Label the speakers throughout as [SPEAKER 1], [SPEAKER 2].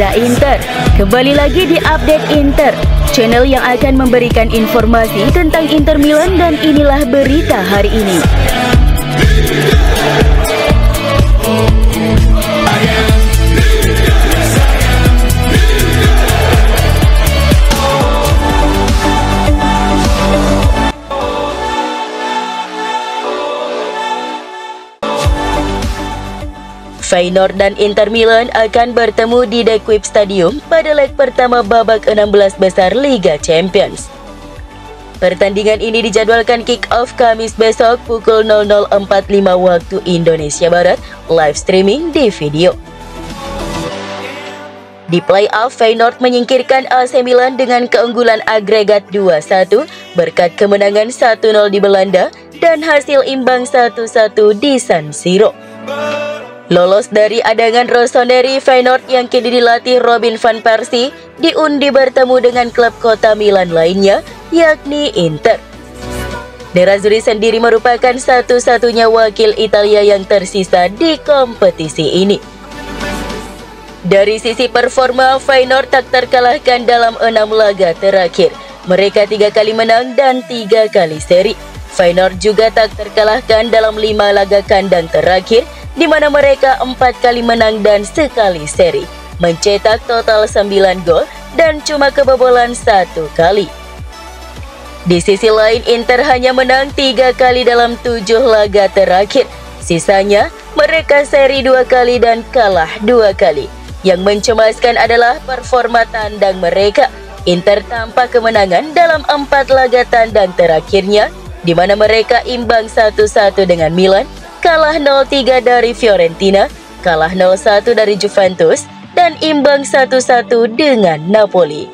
[SPEAKER 1] Reza Inter. Kembali lagi di Update Inter, channel yang akan memberikan informasi tentang Inter Milan, dan inilah berita hari ini. Feyenoord dan Inter Milan akan bertemu di The Kuip Stadium pada leg pertama babak 16 besar Liga Champions. Pertandingan ini dijadwalkan kick-off Kamis besok pukul 00.45 waktu Indonesia Barat, live streaming di video. Di play-off, Feyenoord menyingkirkan AC Milan dengan keunggulan agregat 2-1 berkat kemenangan 1-0 di Belanda dan hasil imbang 1-1 di San Siro. Lolos dari adangan Rossoneri, Feyenoord yang kini dilatih Robin van Persie diundi bertemu dengan klub kota Milan lainnya, yakni Inter. Nerazzurri sendiri merupakan satu-satunya wakil Italia yang tersisa di kompetisi ini. Dari sisi performa, Feyenoord tak terkalahkan dalam 6 laga terakhir. Mereka 3 kali menang dan 3 kali seri. Feyenoord juga tak terkalahkan dalam 5 laga kandang terakhir, di mana mereka 4 kali menang dan sekali seri, mencetak total 9 gol dan cuma kebobolan 1 kali. Di sisi lain, Inter hanya menang 3 kali dalam 7 laga terakhir. Sisanya, mereka seri 2 kali dan kalah 2 kali. Yang mencemaskan adalah performa tandang mereka. Inter tanpa kemenangan dalam 4 laga tandang terakhirnya, di mana mereka imbang 1-1 dengan Milan, kalah 0-3 dari Fiorentina, kalah 0-1 dari Juventus, dan imbang 1-1 dengan Napoli.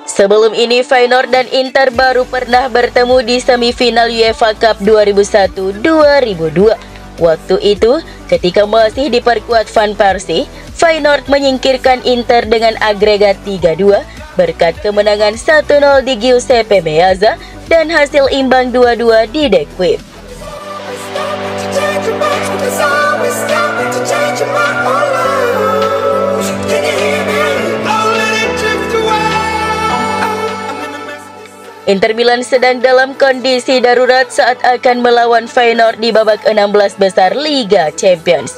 [SPEAKER 1] Sebelum ini, Feyenoord dan Inter baru pernah bertemu di semifinal UEFA Cup 2001-2002. Waktu itu, ketika masih diperkuat Van Persie, Feyenoord menyingkirkan Inter dengan agregat 3-2 berkat kemenangan 1-0 di Giuseppe Meazza dan hasil imbang 2-2 di The Kuip. Inter Milan sedang dalam kondisi darurat saat akan melawan Feyenoord di babak 16 besar Liga Champions.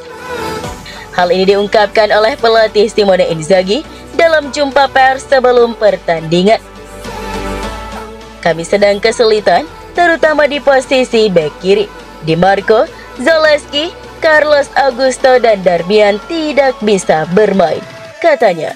[SPEAKER 1] Hal ini diungkapkan oleh pelatih Simone Inzaghi dalam jumpa pers sebelum pertandingan. Kami sedang kesulitan, terutama di posisi bek kiri. Di Marco, Zalewski, Carlos Augusto, dan Darmian tidak bisa bermain, katanya.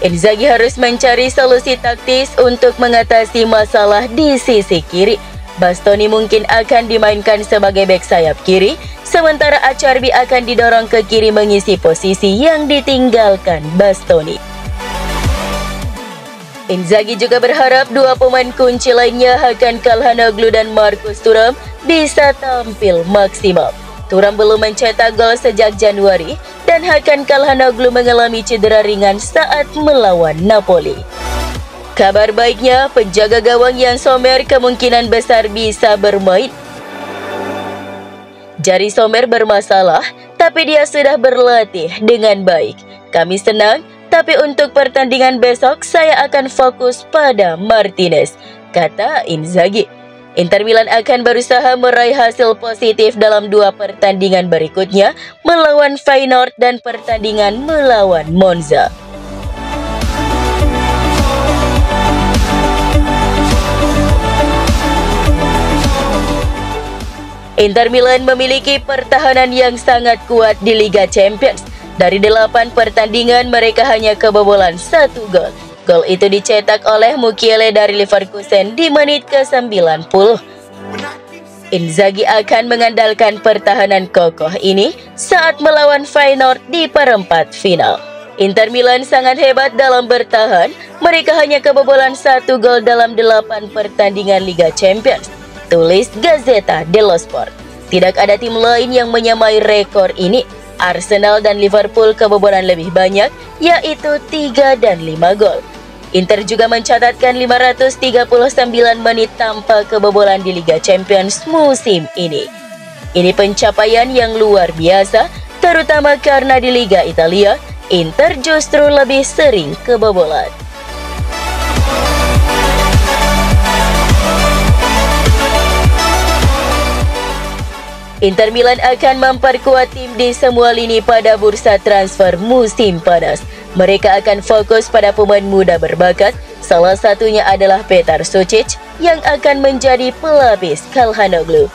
[SPEAKER 1] Inzaghi harus mencari solusi taktis untuk mengatasi masalah di sisi kiri. Bastoni mungkin akan dimainkan sebagai bek sayap kiri, sementara Acerbi akan didorong ke kiri mengisi posisi yang ditinggalkan Bastoni. Inzaghi juga berharap 2 pemain kunci lainnya, Hakan Calhanoglu dan Marcus Thuram, bisa tampil maksimal. Thuram belum mencetak gol sejak Januari, dan Hakan Calhanoglu mengalami cedera ringan saat melawan Napoli. Kabar baiknya, penjaga gawang Yann Sommer kemungkinan besar bisa bermain. Jari Sommer bermasalah, tapi dia sudah berlatih dengan baik. Kami senang, tapi untuk pertandingan besok saya akan fokus pada Martinez, kata Inzaghi. Inter Milan akan berusaha meraih hasil positif dalam 2 pertandingan berikutnya, melawan Feyenoord dan pertandingan melawan Monza. Inter Milan memiliki pertahanan yang sangat kuat di Liga Champions. Dari 8 pertandingan, mereka hanya kebobolan 1 gol. Gol itu dicetak oleh Mukiele dari Leverkusen di menit ke-90. Inzaghi akan mengandalkan pertahanan kokoh ini saat melawan Feyenoord di perempat final. Inter Milan sangat hebat dalam bertahan. Mereka hanya kebobolan 1 gol dalam 8 pertandingan Liga Champions, tulis Gazzetta dello Sport. Tidak ada tim lain yang menyamai rekor ini. Arsenal dan Liverpool kebobolan lebih banyak, yaitu 3 dan 5 gol. Inter juga mencatatkan 539 menit tanpa kebobolan di Liga Champions musim ini. Ini pencapaian yang luar biasa, terutama karena di Liga Italia, Inter justru lebih sering kebobolan. Inter Milan akan memperkuat tim di semua lini pada bursa transfer musim panas. Mereka akan fokus pada pemain muda berbakat, salah satunya adalah Petar Sucic yang akan menjadi pelapis Calhanoglu.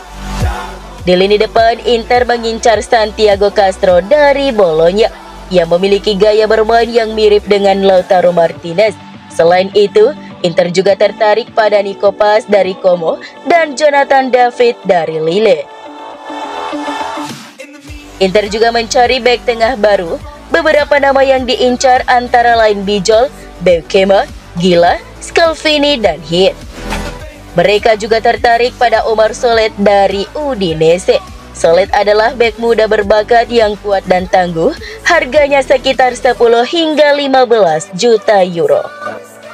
[SPEAKER 1] Di lini depan, Inter mengincar Santiago Castro dari Bologna yang memiliki gaya bermain yang mirip dengan Lautaro Martinez. Selain itu, Inter juga tertarik pada Nico Paz dari Como dan Jonathan David dari Lille. Inter juga mencari bek tengah baru. Beberapa nama yang diincar antara lain Bijol, Beukema, Gila, Scalvini, dan Hit. Mereka juga tertarik pada Omar Solet dari Udinese. Solet adalah bek muda berbakat yang kuat dan tangguh, harganya sekitar 10 hingga 15 juta euro.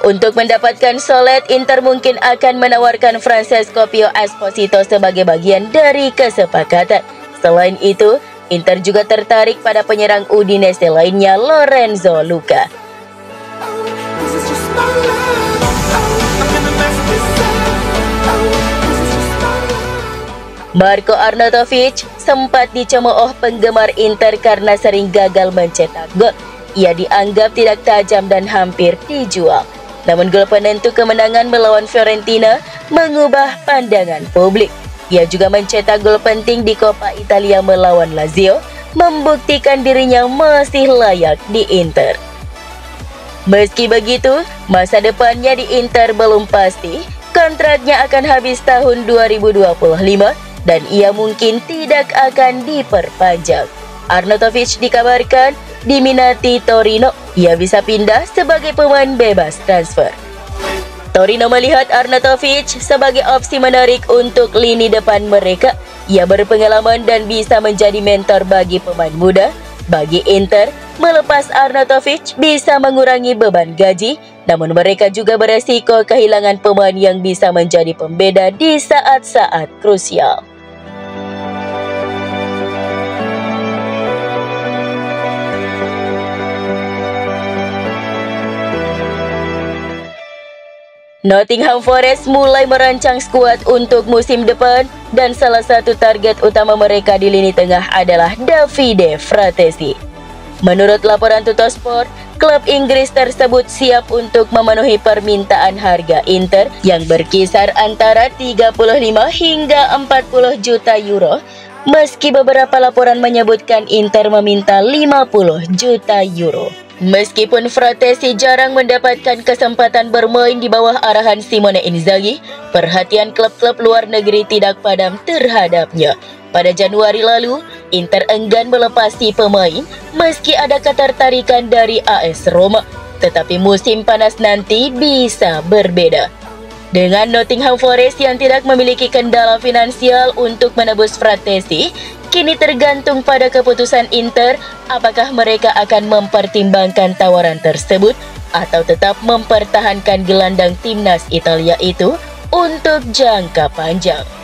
[SPEAKER 1] Untuk mendapatkan Solet, Inter mungkin akan menawarkan Francesco Pio Esposito sebagai bagian dari kesepakatan. Selain itu, Inter juga tertarik pada penyerang Udinese lainnya, Lorenzo Luca. Marko Arnautovic sempat dicemooh penggemar Inter karena sering gagal mencetak gol. Ia dianggap tidak tajam dan hampir dijual. Namun gol penentu kemenangan melawan Fiorentina mengubah pandangan publik. Ia juga mencetak gol penting di Coppa Italia melawan Lazio, membuktikan dirinya masih layak di Inter. Meski begitu, masa depannya di Inter belum pasti. Kontraknya akan habis tahun 2025 dan ia mungkin tidak akan diperpanjang. Arnautovic dikabarkan diminati Torino. Ia bisa pindah sebagai pemain bebas transfer. Torino melihat Arnautovic sebagai opsi menarik untuk lini depan mereka. Ia berpengalaman dan bisa menjadi mentor bagi pemain muda. Bagi Inter, melepas Arnautovic bisa mengurangi beban gaji, namun mereka juga beresiko kehilangan pemain yang bisa menjadi pembeda di saat-saat krusial. Nottingham Forest mulai merancang skuad untuk musim depan dan salah satu target utama mereka di lini tengah adalah Davide Fratesi. Menurut laporan Tuttosport, klub Inggris tersebut siap untuk memenuhi permintaan harga Inter yang berkisar antara 35 hingga 40 juta euro, meski beberapa laporan menyebutkan Inter meminta 50 juta euro. Meskipun Fratesi jarang mendapatkan kesempatan bermain di bawah arahan Simone Inzaghi, perhatian klub-klub luar negeri tidak padam terhadapnya. Pada Januari lalu, Inter enggan melepasi pemain meski ada ketertarikan dari AS Roma. Tetapi musim panas nanti bisa berbeda. Dengan Nottingham Forest yang tidak memiliki kendala finansial untuk menebus Fratesi, kini tergantung pada keputusan Inter apakah mereka akan mempertimbangkan tawaran tersebut atau tetap mempertahankan gelandang timnas Italia itu untuk jangka panjang.